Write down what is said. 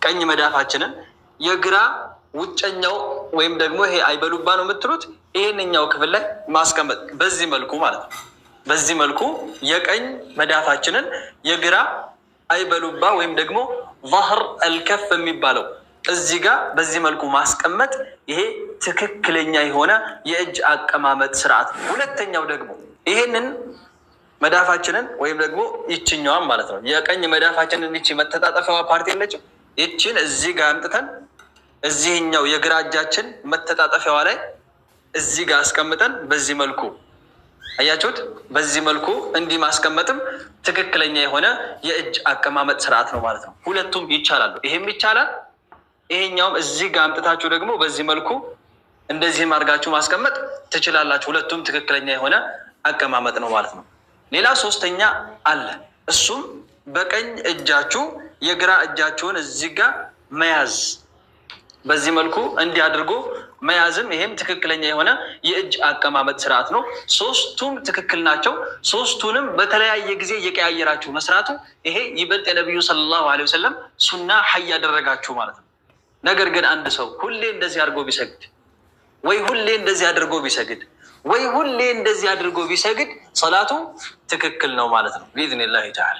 ቀኝ መዳፋችንን የግራ ውጨኛው ወይም ደግሞ ይሄ አይበሉባ ነው የምትሉት ይሄንኛው ክፍል ላይ ማስቀመጥ በዚህ መልኩ ማለት ነው። በዚህ መልኩ የቀኝ መዳፋችንን የግራ አይበሉባ ወይም ደግሞ ظهر الكف የሚባለው እዚህ ጋር በዚህ መልኩ ማስቀመጥ ይሄ ትክክለኛ የሆነ የእጅ አቀማመጥ ስርዓት። ሁለተኛው ደግሞ ይሄንን መዳፋችንን ወይም ደግሞ ይችኛዋን ማለት ነው የቀኝ መዳፋችንን ይቺ መተጣጠፊያዋ ፓርቲ የለችም። ይቺን እዚህ ጋር አምጥተን እዚህኛው የግራ እጃችን መተጣጠፊያዋ ላይ እዚህ ጋር አስቀምጠን በዚህ መልኩ አያችሁት? በዚህ መልኩ እንዲህ ማስቀመጥም ትክክለኛ የሆነ የእጅ አቀማመጥ ስርዓት ነው ማለት ነው። ሁለቱም ይቻላሉ። ይሄም ይቻላል። ይሄኛውም እዚህ ጋር አምጥታችሁ ደግሞ በዚህ መልኩ እንደዚህም አድርጋችሁ ማስቀመጥ ትችላላችሁ። ሁለቱም ትክክለኛ የሆነ አቀማመጥ ነው ማለት ነው። ሌላ ሶስተኛ አለ። እሱም በቀኝ እጃችሁ የግራ እጃችሁን እዚህ ጋር መያዝ፣ በዚህ መልኩ እንዲህ አድርጎ መያዝም ይሄም ትክክለኛ የሆነ የእጅ አቀማመጥ ስርዓት ነው። ሶስቱም ትክክል ናቸው። ሶስቱንም በተለያየ ጊዜ እየቀያየራችሁ መስራቱ ይሄ ይበልጥ የነቢዩ ሰለላሁ ዐለይሂ ወሰለም ሱና ሀይ ያደረጋችሁ ማለት ነው። ነገር ግን አንድ ሰው ሁሌ እንደዚህ አድርጎ ቢሰግድ ወይ ሁሌ እንደዚህ አድርጎ ቢሰግድ ወይ ሁሌ እንደዚህ አድርጎ ቢሰግድ ሰላቱ ትክክል ነው ማለት ነው ቢኢዝኒላሂ ተዓላ።